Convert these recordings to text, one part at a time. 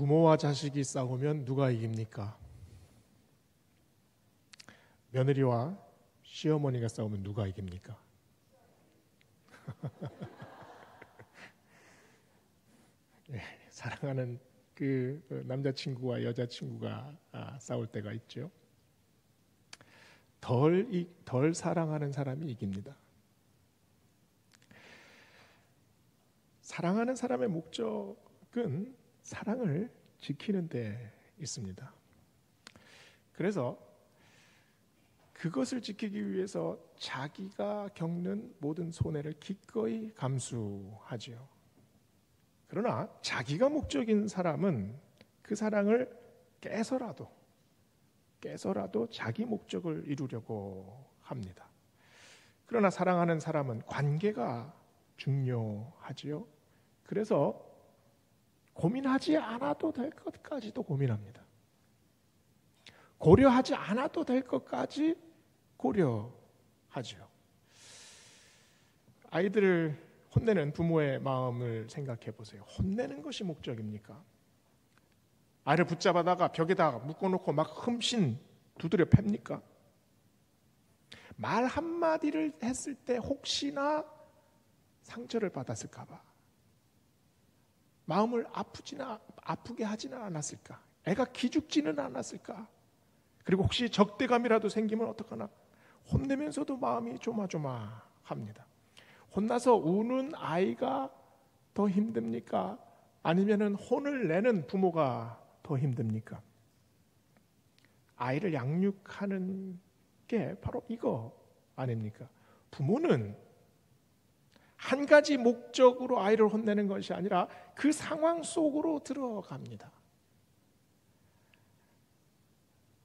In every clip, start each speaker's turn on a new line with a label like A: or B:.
A: 부모와 자식이 싸우면 누가 이깁니까? 며느리와 시어머니가 싸우면 누가 이깁니까? 예, 사랑하는 그 남자친구와 여자친구가 싸울 때가 있죠. 덜 사랑하는 사람이 이깁니다. 사랑하는 사람의 목적은 사랑을 지키는 데 있습니다. 그래서 그것을 지키기 위해서 자기가 겪는 모든 손해를 기꺼이 감수하지요. 그러나 자기가 목적인 사람은 그 사랑을 깨서라도 자기 목적을 이루려고 합니다. 그러나 사랑하는 사람은 관계가 중요하지요. 그래서 고민하지 않아도 될 것까지도 고민합니다. 고려하지 않아도 될 것까지 고려하죠. 아이들을 혼내는 부모의 마음을 생각해 보세요. 혼내는 것이 목적입니까? 아이를 붙잡아다가 벽에다가 묶어놓고 막 흠씬 두드려 팹니까? 말 한마디를 했을 때 혹시나 상처를 받았을까 봐 마음을 아프게 하지는 않았을까? 애가 기죽지는 않았을까? 그리고 혹시 적대감이라도 생기면 어떡하나? 혼내면서도 마음이 조마조마합니다. 혼나서 우는 아이가 더 힘듭니까? 아니면은 혼을 내는 부모가 더 힘듭니까? 아이를 양육하는 게 바로 이거 아닙니까? 부모는 한 가지 목적으로 아이를 혼내는 것이 아니라 그 상황 속으로 들어갑니다.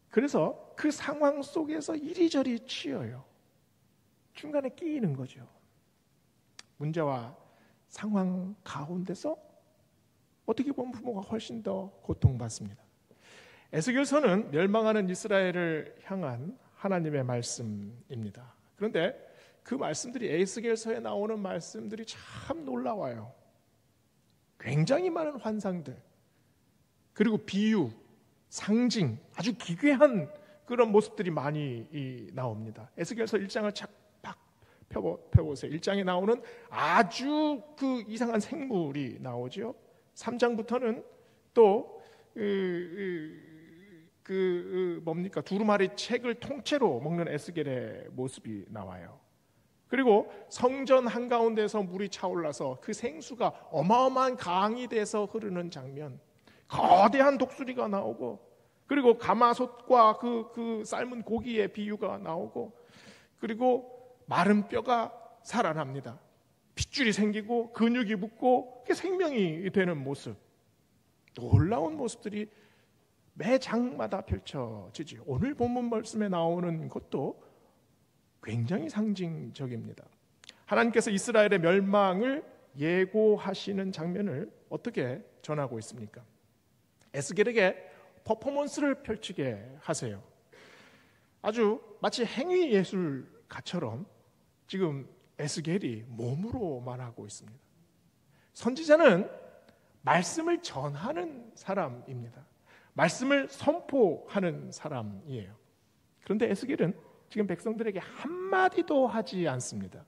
A: 그래서 그 상황 속에서 이리저리 치여요. 중간에 끼이는 거죠. 문제와 상황 가운데서 어떻게 보면 부모가 훨씬 더 고통받습니다. 에스겔서는 멸망하는 이스라엘을 향한 하나님의 말씀입니다. 그런데 그 말씀들이 에스겔서에 나오는 말씀들이 참 놀라워요. 굉장히 많은 환상들, 그리고 비유, 상징, 아주 기괴한 그런 모습들이 많이 나옵니다. 에스겔서 1장을 착 펴보세요. 1장에 나오는 아주 그 이상한 생물이 나오죠. 3장부터는 또 뭡니까? 두루마리 책을 통째로 먹는 에스겔의 모습이 나와요. 그리고 성전 한가운데서 물이 차올라서 그 생수가 어마어마한 강이 돼서 흐르는 장면, 거대한 독수리가 나오고, 그리고 가마솥과 그 삶은 고기의 비유가 나오고, 그리고 마른 뼈가 살아납니다. 핏줄이 생기고 근육이 붙고 그게 생명이 되는 모습, 놀라운 모습들이 매 장마다 펼쳐지죠. 오늘 본문 말씀에 나오는 것도 굉장히 상징적입니다. 하나님께서 이스라엘의 멸망을 예고하시는 장면을 어떻게 전하고 있습니까? 에스겔에게 퍼포먼스를 펼치게 하세요. 아주 마치 행위 예술가처럼 지금 에스겔이 몸으로 말하고 있습니다. 선지자는 말씀을 전하는 사람입니다. 말씀을 선포하는 사람이에요. 그런데 에스겔은 지금 백성들에게 한마디도 하지 않습니다.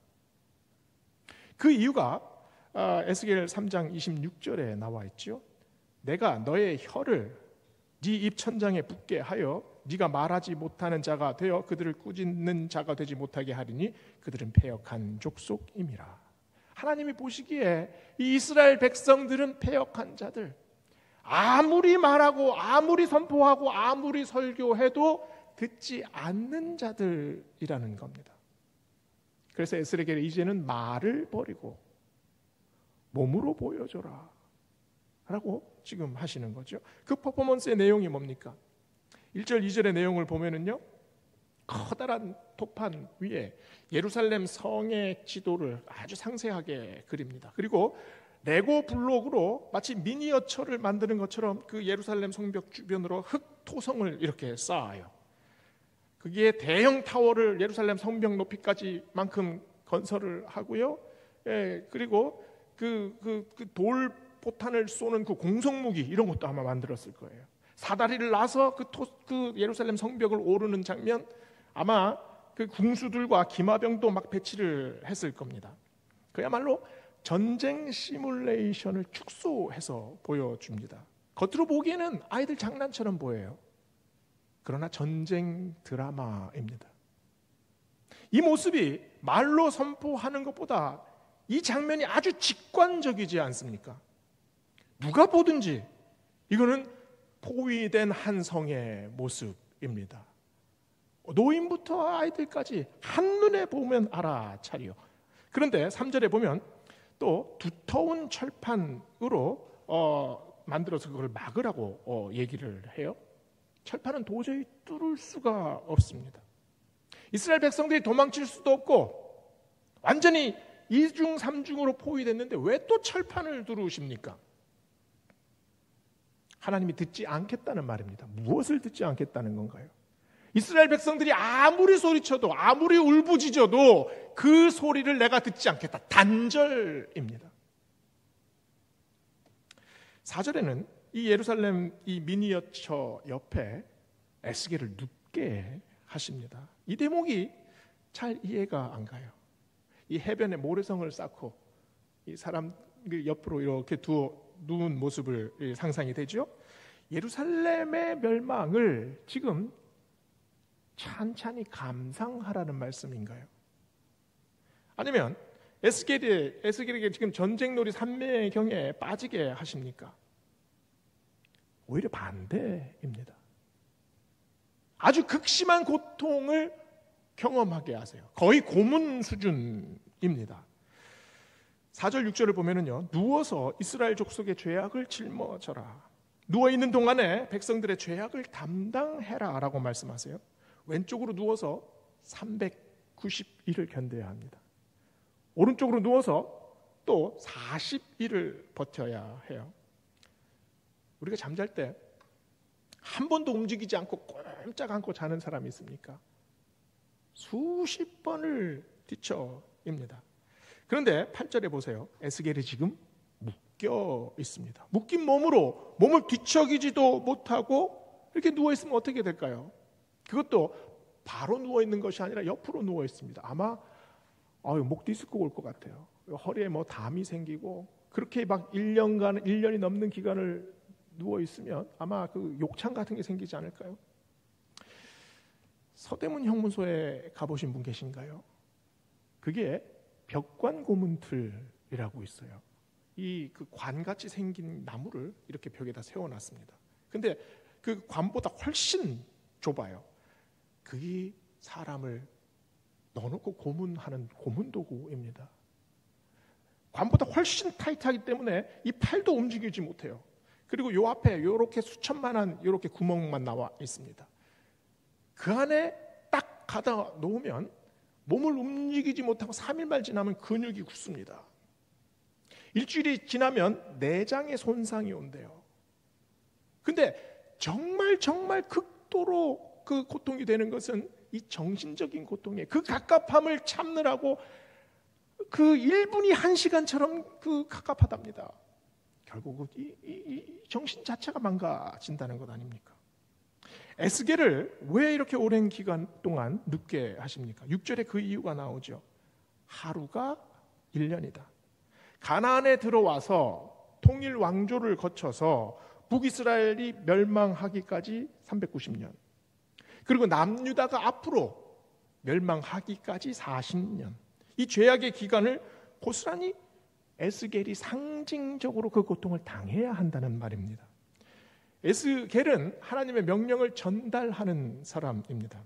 A: 그 이유가 에스겔 3장 26절에 나와 있죠. 내가 너의 혀를 네 입천장에 붙게 하여 네가 말하지 못하는 자가 되어 그들을 꾸짖는 자가 되지 못하게 하리니 그들은 패역한 족속임이라. 하나님이 보시기에 이 이스라엘 백성들은 패역한 자들, 아무리 말하고 아무리 선포하고 아무리 설교해도 듣지 않는 자들이라는 겁니다. 그래서 에스겔이 이제는 말을 버리고 몸으로 보여줘라 라고 지금 하시는 거죠. 그 퍼포먼스의 내용이 뭡니까? 1절 2절의 내용을 보면은요, 커다란 토판 위에 예루살렘 성의 지도를 아주 상세하게 그립니다. 그리고 레고 블록으로 마치 미니어처를 만드는 것처럼 그 예루살렘 성벽 주변으로 흙 토성을 이렇게 쌓아요. 거기에 대형 타워를 예루살렘 성벽 높이까지만큼 건설을 하고요. 그리고 그 돌 포탄을 쏘는 그 공성무기 이런 것도 아마 만들었을 거예요. 사다리를 놔서 그 예루살렘 성벽을 오르는 장면, 아마 그 궁수들과 기마병도 막 배치를 했을 겁니다. 그야말로 전쟁 시뮬레이션을 축소해서 보여줍니다. 겉으로 보기에는 아이들 장난처럼 보여요. 그러나 전쟁 드라마입니다. 이 모습이 말로 선포하는 것보다 이 장면이 아주 직관적이지 않습니까? 누가 보든지 이거는 포위된 한 성의 모습입니다. 노인부터 아이들까지 한눈에 보면 알아차리요. 그런데 3절에 보면 또 두터운 철판으로 만들어서 그걸 막으라고 얘기를 해요. 철판은 도저히 뚫을 수가 없습니다. 이스라엘 백성들이 도망칠 수도 없고 완전히 2중 3중으로 포위됐는데 왜 또 철판을 두르십니까? 하나님이 듣지 않겠다는 말입니다. 무엇을 듣지 않겠다는 건가요? 이스라엘 백성들이 아무리 소리쳐도 아무리 울부짖어도 그 소리를 내가 듣지 않겠다. 단절입니다. 4절에는 이 예루살렘 이 미니어처 옆에 에스겔을 눕게 하십니다. 이 대목이 잘 이해가 안 가요. 이 해변에 모래성을 쌓고 이 사람 옆으로 이렇게 누운 모습을 상상이 되죠. 예루살렘의 멸망을 지금 찬찬히 감상하라는 말씀인가요? 아니면 에스겔에게 지금 전쟁놀이 산매경에 빠지게 하십니까? 오히려 반대입니다. 아주 극심한 고통을 경험하게 하세요. 거의 고문 수준입니다. 4절 6절을 보면은요, 누워서 이스라엘 족속의 죄악을 짊어져라. 누워있는 동안에 백성들의 죄악을 담당해라 라고 말씀하세요. 왼쪽으로 누워서 390일을 견뎌야 합니다. 오른쪽으로 누워서 또 40일을 버텨야 해요. 우리가 잠잘 때 한 번도 움직이지 않고 꼼짝 않고 자는 사람이 있습니까? 수십 번을 뒤척입니다. 그런데 8절에 보세요. 에스겔이 지금 묶여 있습니다. 묶인 몸으로 몸을 뒤척이지도 못하고 이렇게 누워있으면 어떻게 될까요? 그것도 바로 누워있는 것이 아니라 옆으로 누워있습니다. 아마 목 디스크 올 것 같아요. 허리에 담이 생기고 그렇게 막 1년이 넘는 기간을 누워있으면 아마 그 욕창 같은 게 생기지 않을까요? 서대문 형무소에 가보신 분 계신가요? 그게 벽관 고문틀이라고 있어요. 이 그 관같이 생긴 나무를 이렇게 벽에다 세워놨습니다. 근데 그 관보다 훨씬 좁아요. 그게 사람을 넣어놓고 고문하는 고문도구입니다. 관보다 훨씬 타이트하기 때문에 이 팔도 움직이지 못해요. 그리고 요 앞에 이렇게 수천만한 이렇게 구멍만 나와 있습니다. 그 안에 딱 가다 놓으면 몸을 움직이지 못하고 3일만 지나면 근육이 굳습니다. 일주일이 지나면 내장에 손상이 온대요. 근데 정말 극도로 그 고통이 되는 것은 이 정신적인 고통에 그 갑갑함을 참느라고 그 1분이 1시간처럼 그 갑갑하답니다. 결국 이 정신 자체가 망가진다는 것 아닙니까? 에스겔을 왜 이렇게 오랜 기간 동안 눕게 하십니까? 6절에 그 이유가 나오죠. 하루가 1년이다. 가나안에 들어와서 통일 왕조를 거쳐서 북이스라엘이 멸망하기까지 390년. 그리고 남유다가 앞으로 멸망하기까지 40년. 이 죄악의 기간을 고스란히 에스겔이 상징적으로 그 고통을 당해야 한다는 말입니다. 에스겔은 하나님의 명령을 전달하는 사람입니다.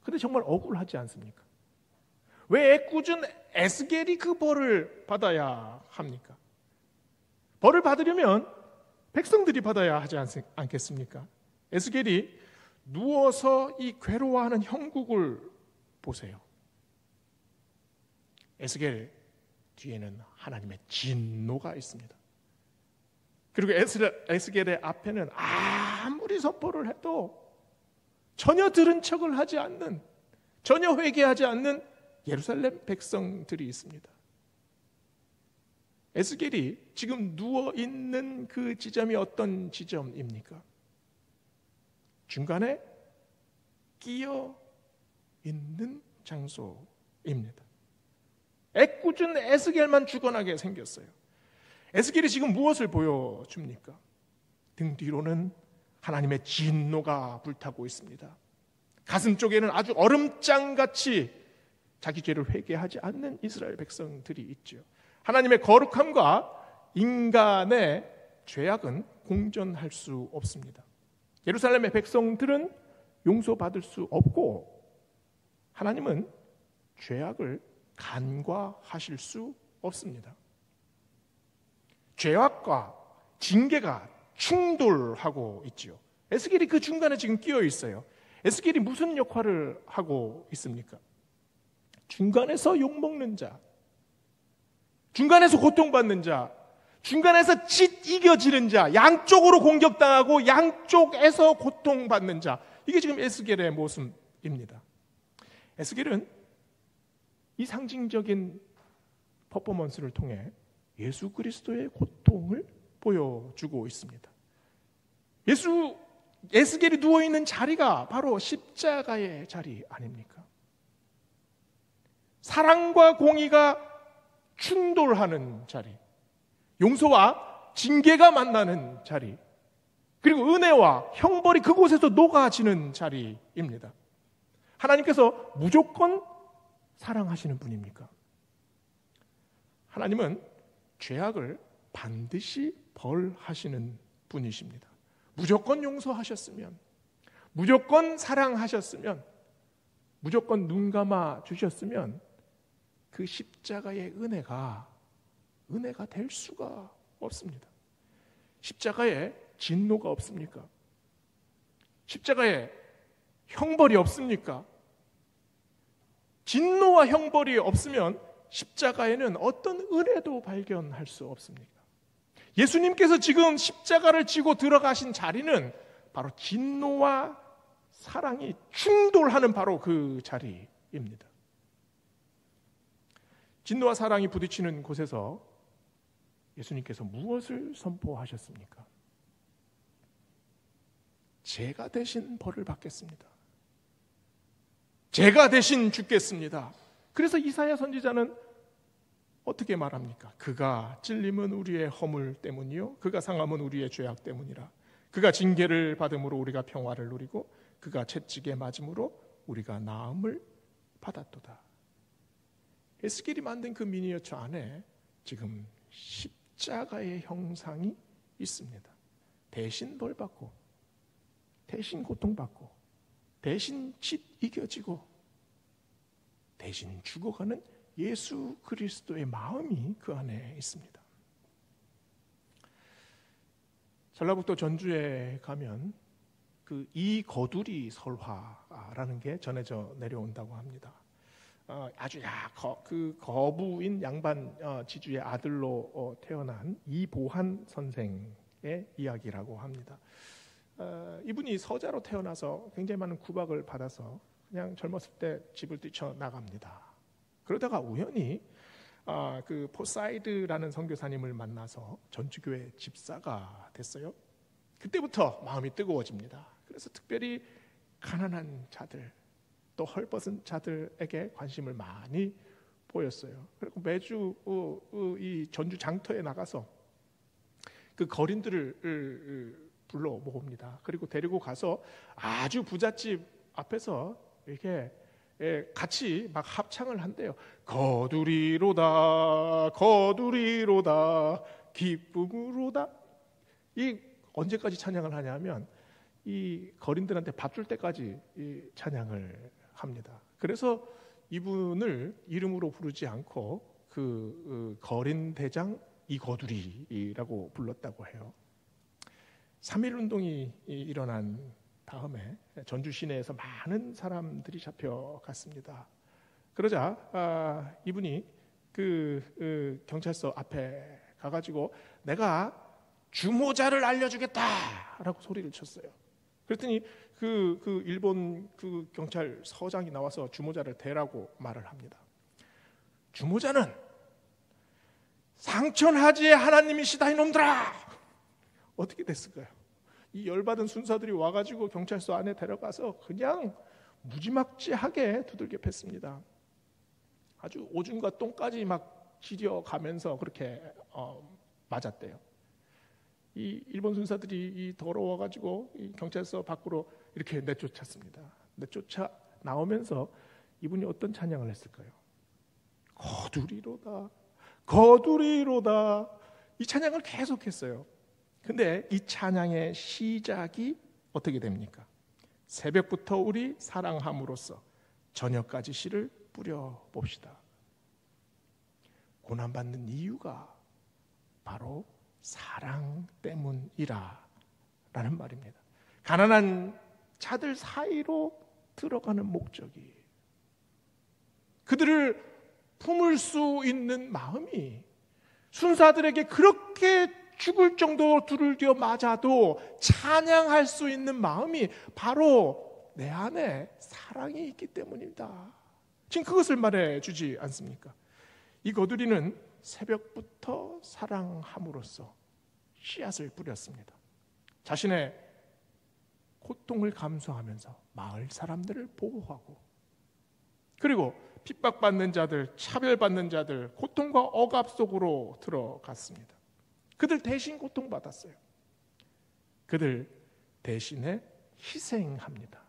A: 그런데 정말 억울하지 않습니까? 왜 애꿎은 에스겔이 그 벌을 받아야 합니까? 벌을 받으려면 백성들이 받아야 하지 않겠습니까? 에스겔이 누워서 이 괴로워하는 형국을 보세요. 에스겔 뒤에는 하나님의 진노가 있습니다. 그리고 에스겔의 앞에는 아무리 선포를 해도 전혀 들은 척을 하지 않는, 전혀 회개하지 않는 예루살렘 백성들이 있습니다. 에스겔이 지금 누워 있는 그 지점이 어떤 지점입니까? 중간에 끼어 있는 장소입니다. 애꿎은 에스겔만 죽어나게 생겼어요. 에스겔이 지금 무엇을 보여줍니까? 등 뒤로는 하나님의 진노가 불타고 있습니다. 가슴 쪽에는 아주 얼음장같이 자기 죄를 회개하지 않는 이스라엘 백성들이 있죠. 하나님의 거룩함과 인간의 죄악은 공존할 수 없습니다. 예루살렘의 백성들은 용서받을 수 없고 하나님은 죄악을 간과하실 수 없습니다. 죄악과 징계가 충돌하고 있지요. 에스겔이 그 중간에 지금 끼어 있어요. 에스겔이 무슨 역할을 하고 있습니까? 중간에서 욕먹는 자, 중간에서 고통받는 자, 중간에서 짓 이겨지는 자, 양쪽으로 공격당하고 양쪽에서 고통받는 자, 이게 지금 에스겔의 모습입니다. 에스겔은 이 상징적인 퍼포먼스를 통해 예수 그리스도의 고통을 보여주고 있습니다. 에스겔이 누워있는 자리가 바로 십자가의 자리 아닙니까? 사랑과 공의가 충돌하는 자리, 용서와 징계가 만나는 자리, 그리고 은혜와 형벌이 그곳에서 녹아지는 자리입니다. 하나님께서 무조건 사랑하시는 분입니까? 하나님은 죄악을 반드시 벌하시는 분이십니다. 무조건 용서하셨으면, 무조건 사랑하셨으면, 무조건 눈 감아 주셨으면 그 십자가의 은혜가 될 수가 없습니다. 십자가에 진노가 없습니까? 십자가에 형벌이 없습니까? 진노와 형벌이 없으면 십자가에는 어떤 은혜도 발견할 수 없습니다. 예수님께서 지금 십자가를 지고 들어가신 자리는 바로 진노와 사랑이 충돌하는 바로 그 자리입니다. 진노와 사랑이 부딪히는 곳에서 예수님께서 무엇을 선포하셨습니까? 제가 대신 벌을 받겠습니다. 제가 대신 죽겠습니다. 그래서 이사야 선지자는 어떻게 말합니까? 그가 찔림은 우리의 허물 때문이요 그가 상함은 우리의 죄악 때문이라. 그가 징계를 받음으로 우리가 평화를 누리고 그가 채찍에 맞음으로 우리가 나음을 받았도다. 에스겔이 만든 그 미니어처 안에 지금 십자가의 형상이 있습니다. 대신 벌받고, 대신 고통받고, 대신 짓 이겨지고, 대신 죽어가는 예수 그리스도의 마음이 그 안에 있습니다. 전라북도 전주에 가면 그 이거두리 설화라는 게 전해져 내려온다고 합니다. 아주 그 거부인 양반 지주의 아들로 태어난 이보한 선생의 이야기라고 합니다. 이분이 서자로 태어나서 굉장히 많은 구박을 받아서 그냥 젊었을 때 집을 뛰쳐나갑니다. 그러다가 우연히 그 포사이드라는 선교사님을 만나서 전주교회 집사가 됐어요. 그때부터 마음이 뜨거워집니다. 그래서 특별히 가난한 자들, 또 헐벗은 자들에게 관심을 많이 보였어요. 그리고 매주 이 전주 장터에 나가서 그 거린들을 불러 모읍니다. 그리고 데리고 가서 아주 부잣집 앞에서 이렇게 같이 막 합창을 한대요. 거두리로다 거두리로다 기쁨으로다. 이 언제까지 찬양을 하냐면 이 거린들한테 밥 줄 때까지 이 찬양을 합니다. 그래서 이분을 이름으로 부르지 않고 그 거린 대장 이거두리라고 불렀다고 해요. 3.1 운동이 일어난 다음에 전주 시내에서 많은 사람들이 잡혀갔습니다. 그러자 이분이 그 경찰서 앞에 가가지고 내가 주모자를 알려주겠다라고 소리를 쳤어요. 그랬더니 그 일본 그 경찰서장이 나와서 주모자를 대라고 말을 합니다. 주모자는 상천하지의 하나님이시다 이놈들아. 어떻게 됐을까요? 이 열받은 순사들이 와가지고 경찰서 안에 데려가서 그냥 무지막지하게 두들겨 팼습니다. 아주 오줌과 똥까지 막 지려가면서 그렇게 맞았대요. 이 일본 순사들이 이 더러워가지고 이 경찰서 밖으로 이렇게 내쫓았습니다. 내쫓아 나오면서 이분이 어떤 찬양을 했을까요? 거두리로다, 거두리로다. 이 찬양을 계속했어요. 근데 이 찬양의 시작이 어떻게 됩니까? 새벽부터 우리 사랑함으로써 저녁까지 씨를 뿌려봅시다. 고난받는 이유가 바로 사랑 때문이라 라는 말입니다. 가난한 자들 사이로 들어가는 목적이, 그들을 품을 수 있는 마음이, 순사들에게 그렇게 죽을 정도로 두들겨 맞아도 찬양할 수 있는 마음이 바로 내 안에 사랑이 있기 때문입니다. 지금 그것을 말해주지 않습니까? 이 거두리는 새벽부터 사랑함으로써 씨앗을 뿌렸습니다. 자신의 고통을 감수하면서 마을 사람들을 보호하고, 그리고 핍박받는 자들, 차별받는 자들, 고통과 억압 속으로 들어갔습니다. 그들 대신 고통받았어요. 그들 대신에 희생합니다.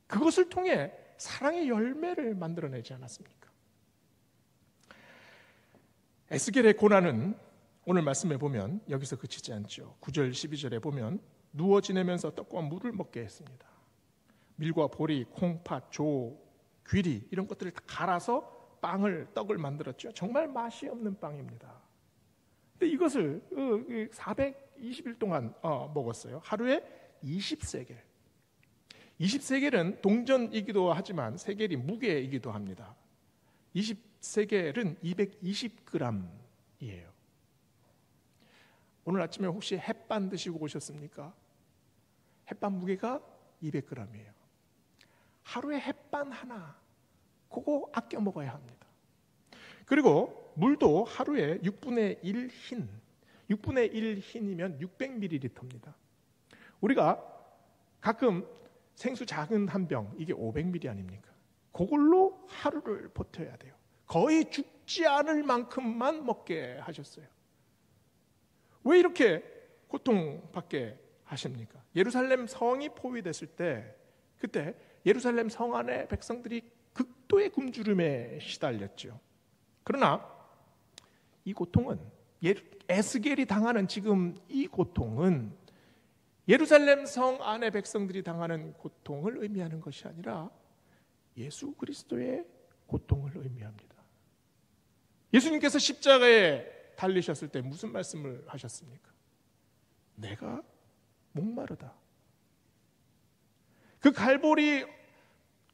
A: 그것을 통해 사랑의 열매를 만들어내지 않았습니까? 에스겔의 고난은 오늘 말씀에 보면 여기서 그치지 않죠. 9절 12절에 보면 누워 지내면서 떡과 물을 먹게 했습니다. 밀과 보리, 콩팥, 조, 귀리 이런 것들을 다 갈아서 떡을 만들었죠. 정말 맛이 없는 빵입니다. 근데 이것을 420일 동안 먹었어요. 하루에 20세겔. 20세겔은 동전이기도 하지만 세겔이 무게이기도 합니다. 20세겔은 220g이에요. 오늘 아침에 혹시 햇반 드시고 오셨습니까? 햇반 무게가 200g이에요. 하루에 햇반 하나, 그거 아껴 먹어야 합니다. 그리고 물도 하루에 6분의 1 흰, 6분의 1 흰이면 600ml입니다. 우리가 가끔 생수 작은 한 병, 이게 500ml 아닙니까? 그걸로 하루를 버텨야 돼요. 거의 죽지 않을 만큼만 먹게 하셨어요. 왜 이렇게 고통받게 하십니까? 예루살렘 성이 포위됐을 때, 그때 예루살렘 성 안에 백성들이 극도의 굶주림에 시달렸죠. 그러나 이 고통은, 에스겔이 당하는 지금 이 고통은 예루살렘 성 안의 백성들이 당하는 고통을 의미하는 것이 아니라 예수 그리스도의 고통을 의미합니다. 예수님께서 십자가에 달리셨을 때 무슨 말씀을 하셨습니까? 내가 목마르다. 그 갈보리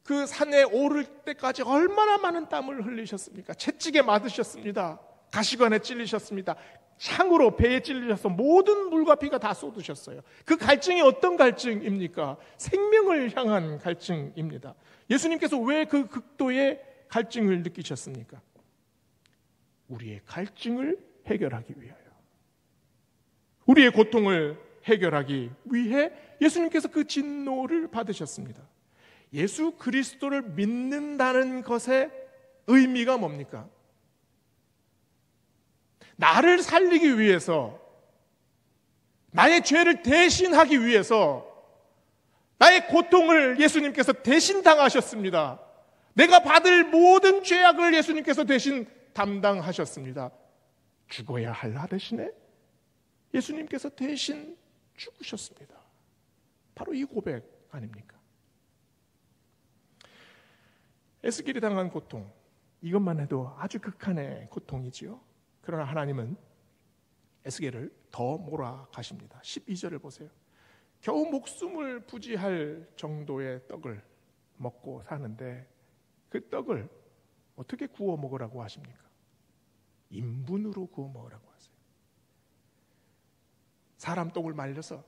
A: 그 산에 오를 때까지 얼마나 많은 땀을 흘리셨습니까? 채찍에 맞으셨습니다. 가시관에 찔리셨습니다. 창으로 배에 찔리셔서 모든 물과 피가 다 쏟으셨어요. 그 갈증이 어떤 갈증입니까? 생명을 향한 갈증입니다. 예수님께서 왜 그 극도의 갈증을 느끼셨습니까? 우리의 갈증을 해결하기 위하여, 우리의 고통을 해결하기 위해 예수님께서 그 진노를 받으셨습니다. 예수 그리스도를 믿는다는 것의 의미가 뭡니까? 나를 살리기 위해서, 나의 죄를 대신하기 위해서 나의 고통을 예수님께서 대신 당하셨습니다. 내가 받을 모든 죄악을 예수님께서 대신 담당하셨습니다. 죽어야 할 나 대신에 예수님께서 대신 죽으셨습니다. 바로 이 고백 아닙니까? 에스겔이 당한 고통, 이것만 해도 아주 극한의 고통이지요. 그러나 하나님은 에스겔을 더 몰아가십니다. 12절을 보세요. 겨우 목숨을 부지할 정도의 떡을 먹고 사는데 그 떡을 어떻게 구워 먹으라고 하십니까? 인분으로 구워 먹으라고 하세요. 사람 똥을 말려서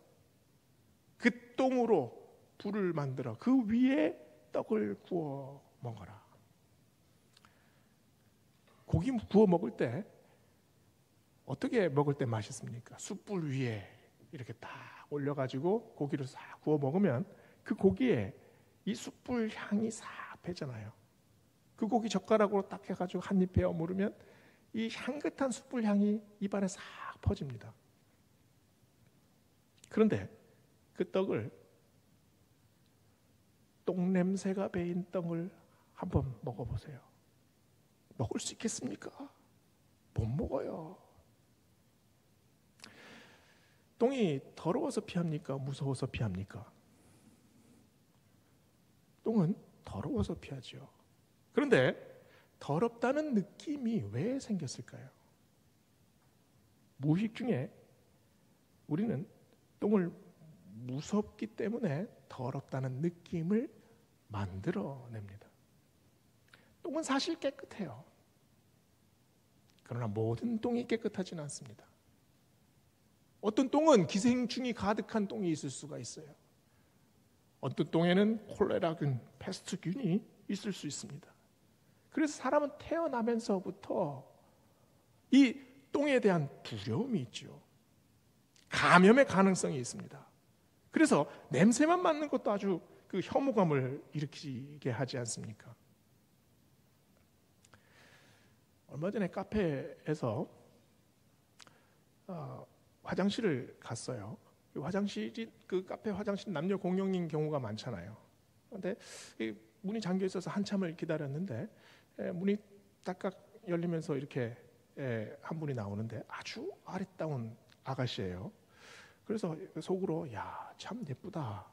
A: 그 똥으로 불을 만들어 그 위에 떡을 구워 먹어라. 고기 구워 먹을 때 어떻게 먹을 때 맛있습니까? 숯불 위에 이렇게 딱 올려가지고 고기를 싹 구워 먹으면 그 고기에 이 숯불 향이 싹 배잖아요. 그 고기 젓가락으로 딱 해가지고 한 입 베어 물으면 이 향긋한 숯불 향이 입안에 싹 퍼집니다. 그런데 그 떡을, 똥 냄새가 배인 떡을 한번 먹어보세요. 먹을 수 있겠습니까? 못 먹어요. 똥이 더러워서 피합니까? 무서워서 피합니까? 똥은 더러워서 피하죠. 그런데 더럽다는 느낌이 왜 생겼을까요? 무의식 중에 우리는 똥을 무섭기 때문에 더럽다는 느낌을 만들어냅니다. 똥은 사실 깨끗해요. 그러나 모든 똥이 깨끗하지는 않습니다. 어떤 똥은 기생충이 가득한 똥이 있을 수가 있어요. 어떤 똥에는 콜레라균, 패스트균이 있을 수 있습니다. 그래서 사람은 태어나면서부터 이 똥에 대한 두려움이 있죠. 감염의 가능성이 있습니다. 그래서 냄새만 맡는 것도 아주 그 혐오감을 일으키게 하지 않습니까? 얼마 전에 카페에서 화장실을 갔어요. 그 카페 화장실 남녀 공용인 경우가 많잖아요. 그런데 문이 잠겨 있어서 한참을 기다렸는데 문이 딱딱 열리면서 이렇게 한 분이 나오는데 아주 아리따운 아가씨예요. 그래서 속으로 야, 참 예쁘다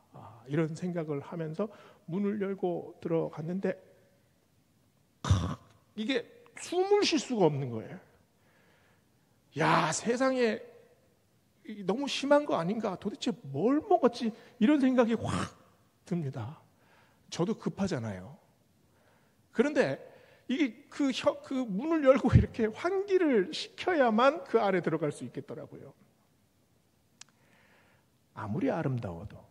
A: 이런 생각을 하면서 문을 열고 들어갔는데 이게 숨을 쉴 수가 없는 거예요. 야, 세상에 너무 심한 거 아닌가? 도대체 뭘 먹었지? 이런 생각이 확 듭니다. 저도 급하잖아요. 그런데 이게 그 문을 열고 이렇게 환기를 시켜야만 그 안에 들어갈 수 있겠더라고요. 아무리 아름다워도,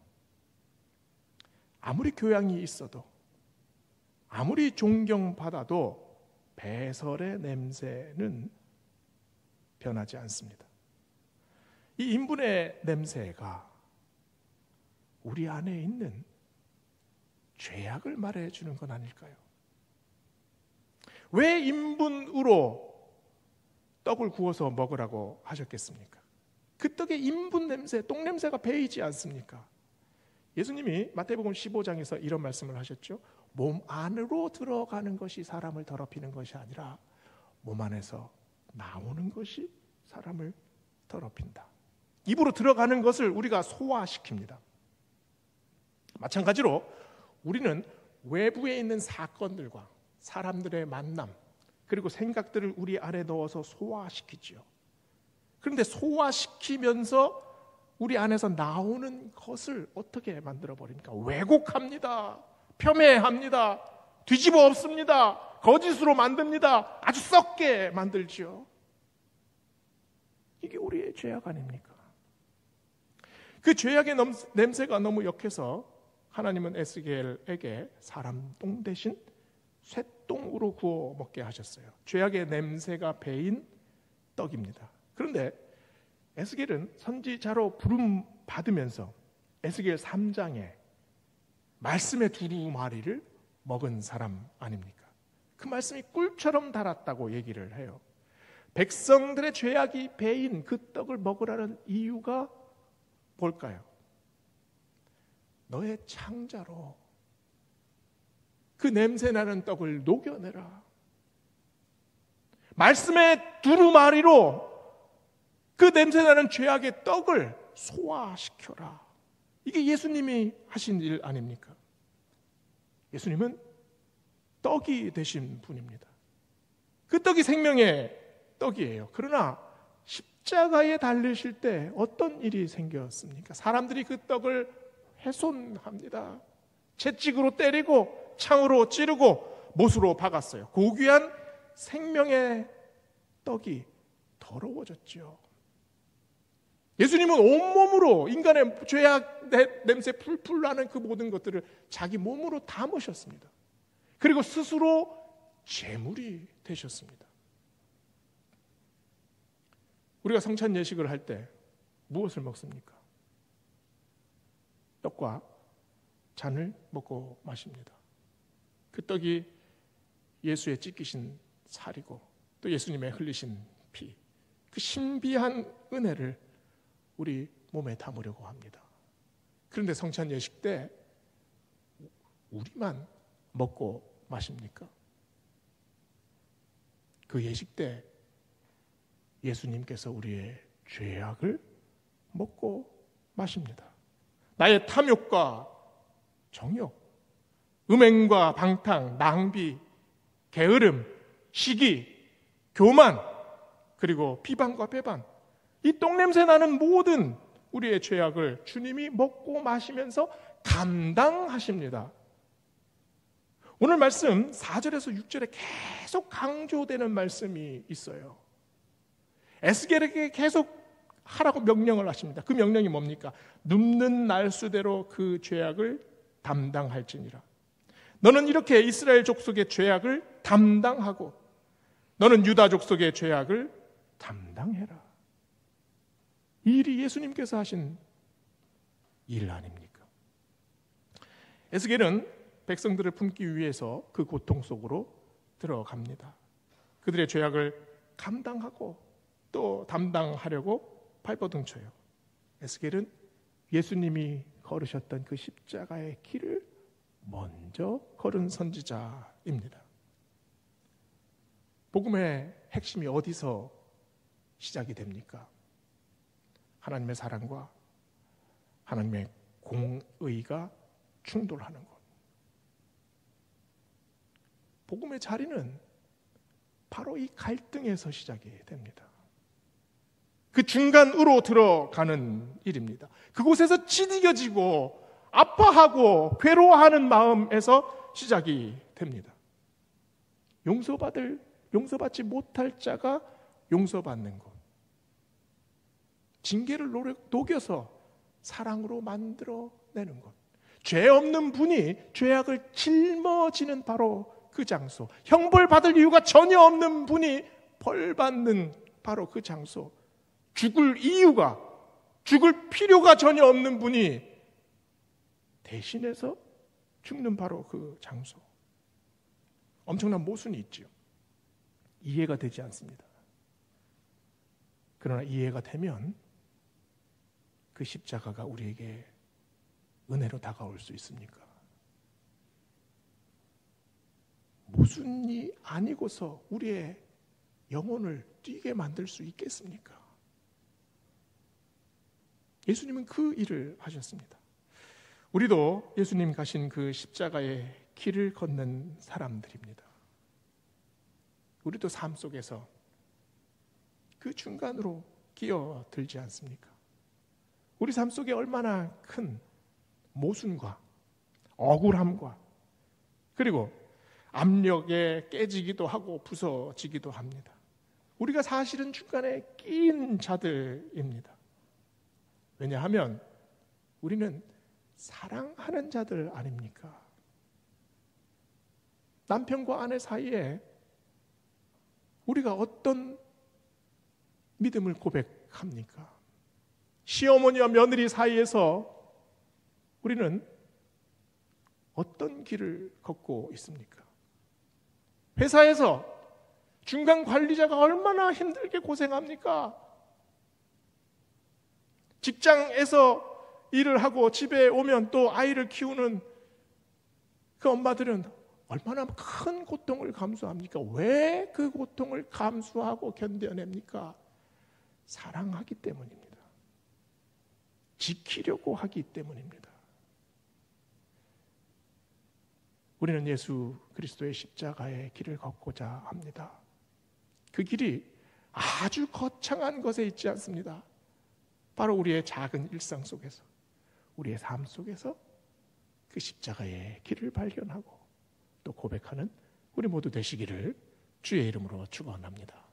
A: 아무리 교양이 있어도, 아무리 존경받아도 배설의 냄새는 변하지 않습니다. 이 인분의 냄새가 우리 안에 있는 죄악을 말해주는 건 아닐까요? 왜 인분으로 떡을 구워서 먹으라고 하셨겠습니까? 그 떡에 인분 냄새, 똥 냄새가 배이지 않습니까? 예수님이 마태복음 15장에서 이런 말씀을 하셨죠. 몸 안으로 들어가는 것이 사람을 더럽히는 것이 아니라 몸 안에서 나오는 것이 사람을 더럽힌다. 입으로 들어가는 것을 우리가 소화시킵니다. 마찬가지로 우리는 외부에 있는 사건들과 사람들의 만남 그리고 생각들을 우리 안에 넣어서 소화시키죠. 그런데 소화시키면서 우리 안에서 나오는 것을 어떻게 만들어버립니까? 왜곡합니다. 폄훼합니다. 뒤집어 엎습니다. 거짓으로 만듭니다. 아주 썩게 만들죠. 이게 우리의 죄악 아닙니까? 그 죄악의 냄새가 너무 역해서 하나님은 에스겔에게 사람 똥 대신 쇠똥으로 구워 먹게 하셨어요. 죄악의 냄새가 배인 떡입니다. 그런데 에스겔은 선지자로 부름 받으면서 에스겔 3장에 말씀의 두루마리를 먹은 사람 아닙니까? 그 말씀이 꿀처럼 달았다고 얘기를 해요. 백성들의 죄악이 배인 그 떡을 먹으라는 이유가 뭘까요? 너의 창자로 그 냄새나는 떡을 녹여내라. 말씀의 두루마리로 그 냄새나는 죄악의 떡을 소화시켜라. 이게 예수님이 하신 일 아닙니까? 예수님은 떡이 되신 분입니다. 그 떡이 생명의 떡이에요. 그러나 십자가에 달리실 때 어떤 일이 생겼습니까? 사람들이 그 떡을 훼손합니다. 채찍으로 때리고 창으로 찌르고 못으로 박았어요. 고귀한 생명의 떡이 더러워졌죠. 예수님은 온몸으로 인간의 죄악 냄새 풀풀 나는 그 모든 것들을 자기 몸으로 담으셨습니다. 그리고 스스로 제물이 되셨습니다. 우리가 성찬 예식을 할 때 무엇을 먹습니까? 떡과 잔을 먹고 마십니다. 그 떡이 예수의 찢기신 살이고 또 예수님의 흘리신 피, 그 신비한 은혜를 우리 몸에 담으려고 합니다. 그런데 성찬 예식 때 우리만 먹고 마십니까? 그 예식 때 예수님께서 우리의 죄악을 먹고 마십니다. 나의 탐욕과 정욕, 음행과 방탕, 낭비, 게으름, 시기, 교만, 그리고 비방과 배반, 이 똥냄새 나는 모든 우리의 죄악을 주님이 먹고 마시면서 감당하십니다. 오늘 말씀 4절에서 6절에 계속 강조되는 말씀이 있어요. 에스겔에게 계속 하라고 명령을 하십니다. 그 명령이 뭡니까? 눕는 날수대로 그 죄악을 담당할지니라. 너는 이렇게 이스라엘 족속의 죄악을 담당하고 너는 유다 족속의 죄악을 담당해라. 이 일이 예수님께서 하신 일 아닙니까? 에스겔은 백성들을 품기 위해서 그 고통 속으로 들어갑니다. 그들의 죄악을 감당하고 또 담당하려고 발버둥쳐요. 에스겔은 예수님이 걸으셨던 그 십자가의 길을 먼저 걸은 선지자입니다. 복음의 핵심이 어디서 시작이 됩니까? 하나님의 사랑과 하나님의 공의가 충돌하는 것. 복음의 자리는 바로 이 갈등에서 시작이 됩니다. 그 중간으로 들어가는 일입니다. 그곳에서 찌들겨지고 아파하고 괴로워하는 마음에서 시작이 됩니다. 용서받지 못할 자가 용서받는 것, 징계를 녹여서 사랑으로 만들어내는 것, 죄 없는 분이 죄악을 짊어지는 바로 그 장소, 형벌받을 이유가 전혀 없는 분이 벌받는 바로 그 장소, 죽을 필요가 전혀 없는 분이 대신해서 죽는 바로 그 장소. 엄청난 모순이 있지요. 이해가 되지 않습니다. 그러나 이해가 되면 그 십자가가 우리에게 은혜로 다가올 수 있습니까? 모순이 아니고서 우리의 영혼을 뛰게 만들 수 있겠습니까? 예수님은 그 일을 하셨습니다. 우리도 예수님 가신 그 십자가의 길을 걷는 사람들입니다. 우리도 삶 속에서 그 중간으로 끼어들지 않습니까? 우리 삶 속에 얼마나 큰 모순과 억울함과 그리고 압력에 깨지기도 하고 부서지기도 합니다. 우리가 사실은 중간에 끼인 자들입니다. 왜냐하면 우리는 사랑하는 자들 아닙니까? 남편과 아내 사이에 우리가 어떤 믿음을 고백합니까? 시어머니와 며느리 사이에서 우리는 어떤 길을 걷고 있습니까? 회사에서 중간 관리자가 얼마나 힘들게 고생합니까? 직장에서 일을 하고 집에 오면 또 아이를 키우는 그 엄마들은 얼마나 큰 고통을 감수합니까? 왜 그 고통을 감수하고 견뎌냅니까? 사랑하기 때문입니다. 지키려고 하기 때문입니다. 우리는 예수 그리스도의 십자가의 길을 걷고자 합니다. 그 길이 아주 거창한 것에 있지 않습니다. 바로 우리의 작은 일상 속에서, 우리의 삶 속에서 그 십자가의 길을 발견하고 또 고백하는 우리 모두 되시기를 주의 이름으로 축원합니다.